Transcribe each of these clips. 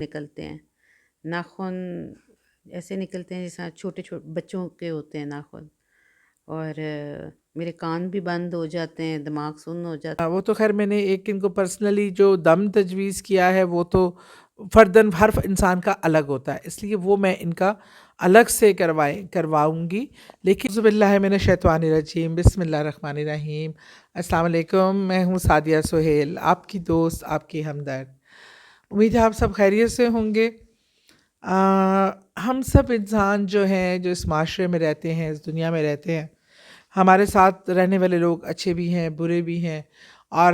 نکلتے ہیں ناخن، ایسے نکلتے ہیں جیسے چھوٹے چھوٹے بچوں کے ہوتے ہیں ناخن، اور میرے کان بھی بند ہو جاتے ہیں، دماغ سن ہو جاتا وہ تو خیر میں نے ایک ان کو پرسنلی جو دم تجویز کیا ہے وہ تو فرداً ہر انسان کا الگ ہوتا ہے، اس لیے وہ میں ان کا الگ سے کرواؤں گی. لیکن اعوذ باللہ من الشیطان الرجیم، بسم اللہ الرحمن الرحیم. السلام علیکم، میں ہوں سعدیہ سہیل، آپ کی دوست، آپ کی ہمدرد. امید ہے آپ سب خیریت سے ہوں گے. ہم سب انسان جو ہیں، جو اس معاشرے میں رہتے ہیں، اس دنیا میں رہتے ہیں، ہمارے ساتھ رہنے والے لوگ اچھے بھی ہیں، برے بھی ہیں. اور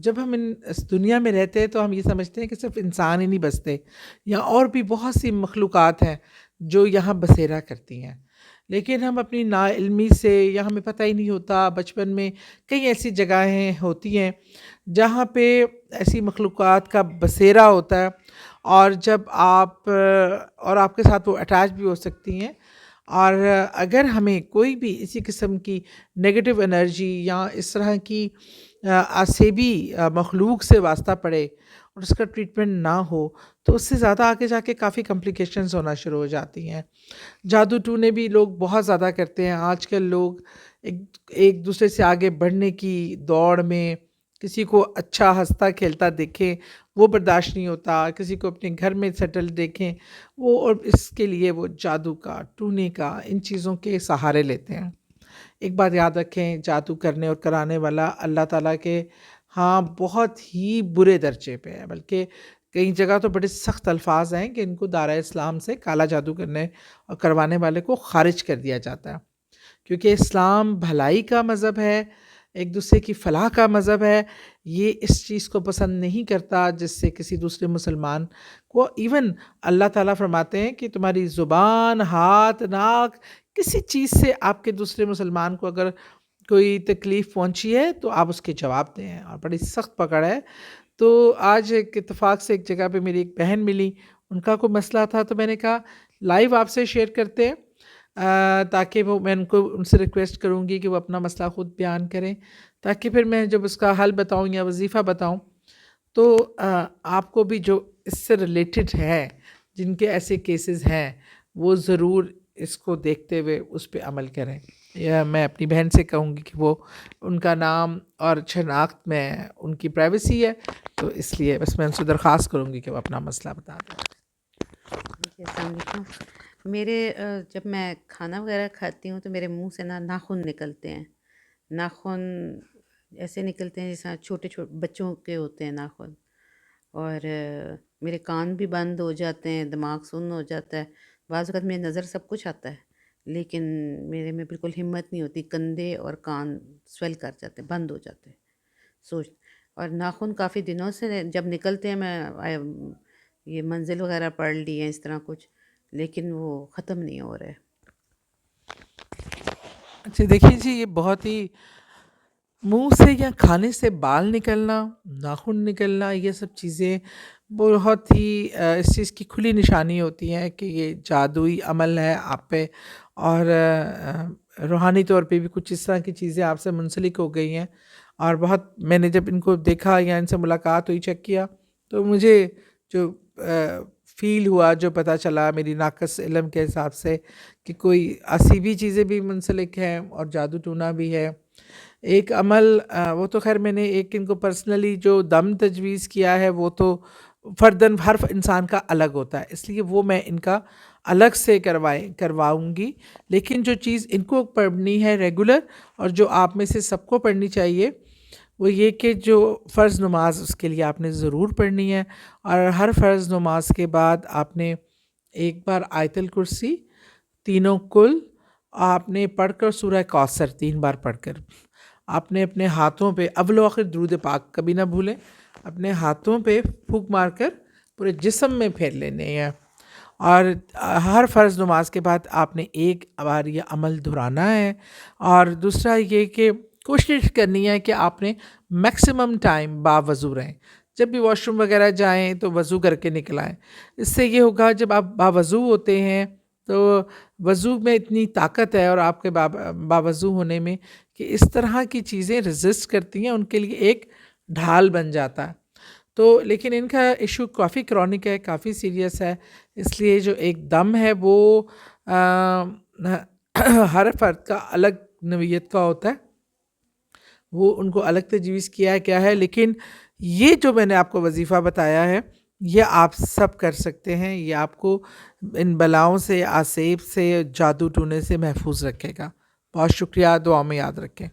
جب ہم اس دنیا میں رہتے ہیں تو ہم یہ سمجھتے ہیں کہ صرف انسان ہی نہیں بستے، یہاں اور بھی بہت سی مخلوقات ہیں جو یہاں بسیرا کرتی ہیں. لیکن ہم اپنی نا علمی سے، یا ہمیں پتہ ہی نہیں ہوتا، بچپن میں کئی ایسی جگہیں ہوتی ہیں جہاں پہ ایسی مخلوقات کا بسیرا ہوتا ہے، اور جب آپ کے ساتھ وہ اٹیچ بھی ہو سکتی ہیں. اور اگر ہمیں کوئی بھی اسی قسم کی نگیٹو انرجی یا اس طرح کی آسیبی مخلوق سے واسطہ پڑے اور اس کا ٹریٹمنٹ نہ ہو، تو اس سے زیادہ آگے جا کے کافی کمپلیکیشنز ہونا شروع ہو جاتی ہیں. جادو ٹونے بھی لوگ بہت زیادہ کرتے ہیں آج کل. لوگ ایک دوسرے سے آگے بڑھنے کی دوڑ میں کسی کو اچھا ہنستا کھیلتا دیکھیں وہ برداشت نہیں ہوتا، کسی کو اپنے گھر میں سیٹل دیکھیں وہ، اور اس کے لیے وہ جادو کا، ٹونے کا، ان چیزوں کے سہارے لیتے ہیں. ایک بات یاد رکھیں، جادو کرنے اور کرانے والا اللہ تعالیٰ کے ہاں بہت ہی برے درجے پہ ہے، بلکہ کئی جگہ تو بڑے سخت الفاظ ہیں کہ ان کو دائرہ اسلام سے، کالا جادو کرنے اور کروانے والے کو خارج کر دیا جاتا ہے. کیونکہ اسلام بھلائی کا مذہب ہے، ایک دوسرے کی فلاح کا مذہب ہے. یہ اس چیز کو پسند نہیں کرتا جس سے کسی دوسرے مسلمان کو، ایون اللہ تعالیٰ فرماتے ہیں کہ تمہاری زبان، ہاتھ، ناک، کسی چیز سے آپ کے دوسرے مسلمان کو اگر کوئی تکلیف پہنچی ہے تو آپ اس کے جواب دیں، اور بڑی سخت پکڑ ہے. تو آج ایک اتفاق سے ایک جگہ پہ میری ایک بہن ملی، ان کا کوئی مسئلہ تھا، تو میں نے کہا لائیو آپ سے شیئر کرتے ہیں، تاکہ میں ان سے ریکویسٹ کروں گی کہ وہ اپنا مسئلہ خود بیان کریں، تاکہ پھر میں جب اس کا حل بتاؤں یا وظیفہ بتاؤں تو آپ کو بھی جو اس سے ریلیٹڈ ہے، جن کے ایسے کیسز ہیں، وہ ضرور اس کو دیکھتے ہوئے اس پہ عمل کریں. یا میں اپنی بہن سے کہوں گی کہ وہ، ان کا نام اور شناخت میں ان کی پرائیویسی ہے، تو اس لیے بس میں ان سے درخواست کروں گی کہ وہ اپنا مسئلہ بتا دیں. جی، السلام علیکم. میرے جب میں کھانا وغیرہ کھاتی ہوں تو میرے منہ سے ناخن نکلتے ہیں. ناخن ایسے نکلتے ہیں جیسے چھوٹے چھوٹے بچوں کے ہوتے ہیں ناخن، اور میرے کان بھی بند ہو جاتے ہیں، دماغ سن ہو جاتا ہے. بعض اوقات میری نظر سب کچھ آتا ہے لیکن میرے میں بالکل ہمت نہیں ہوتی، کندھے اور کان سویل کر جاتے ہیں، بند ہو جاتے ہیں. سوچ، اور ناخن کافی دنوں سے جب نکلتے ہیں، میں یہ منزل وغیرہ پڑھ لی ہے اس طرح کچھ، لیکن وہ ختم نہیں ہو رہے. اچھا دیکھیے جی، یہ بہت ہی منہ سے یا کھانے سے بال نکلنا، ناخن نکلنا، یہ سب چیزیں بہت ہی اس چیز کی کھلی نشانی ہوتی ہیں کہ یہ جادوئی عمل ہے آپ پہ، اور روحانی طور پہ بھی کچھ اس طرح کی چیزیں آپ سے منسلک ہو گئی ہیں. اور بہت میں نے جب ان کو دیکھا یا ان سے ملاقات ہوئی، چیک کیا، تو مجھے جو فیل ہوا، جو پتہ چلا میری ناقص علم کے حساب سے، کہ کوئی عصیبی چیزیں بھی منسلک ہیں اور جادو ٹونا بھی ہے. ایک عمل وہ تو خیر میں نے ایک ان کو پرسنلی جو دم تجویز کیا ہے وہ تو فرداً ہر انسان کا الگ ہوتا ہے، اس لیے وہ میں ان کا الگ سے کرواؤں گی. لیکن جو چیز ان کو پڑھنی ہے ریگولر، اور جو آپ میں سے سب کو پڑھنی چاہیے، وہ یہ کہ جو فرض نماز اس کے لیے آپ نے ضرور پڑھنی ہے. اور ہر فرض نماز کے بعد آپ نے ایک بار آیت الکرسی، تینوں کل آپ نے پڑھ کر، سورہ کوثر 3 بار پڑھ کر، آپ نے اپنے ہاتھوں پہ اول و آخر درود پاک کبھی نہ بھولیں، اپنے ہاتھوں پہ پھونک مار کر پورے جسم میں پھیر لینے ہیں. اور ہر فرض نماز کے بعد آپ نے ایک بار یہ عمل دہرانا ہے. اور دوسرا یہ کہ کوشش کرنی ہے کہ آپ نے میکسیمم ٹائم باوضو رہیں. جب بھی واش روم وغیرہ جائیں تو وضو کر کے نکل آئیں. اس سے یہ ہوگا جب آپ باوضو ہوتے ہیں تو وضو میں اتنی طاقت ہے، اور آپ کے باوضو ہونے میں، کہ اس طرح کی چیزیں ریزسٹ کرتی ہیں، ان کے لیے ایک ڈھال بن جاتا ہے. تو لیکن ان کا ایشو کافی کرونک ہے، کافی سیریس ہے، اس لیے جو ایک دم ہے وہ ہر فرد کا الگ نوعیت کا ہوتا ہے، وہ ان کو الگ تجویز کیا ہے، لیکن یہ جو میں نے آپ کو وظیفہ بتایا ہے یہ آپ سب کر سکتے ہیں، یہ آپ کو ان بلاؤں سے، آسیب سے، جادو ٹونے سے محفوظ رکھے گا۔ بہت شکریہ، دعا میں یاد رکھیں۔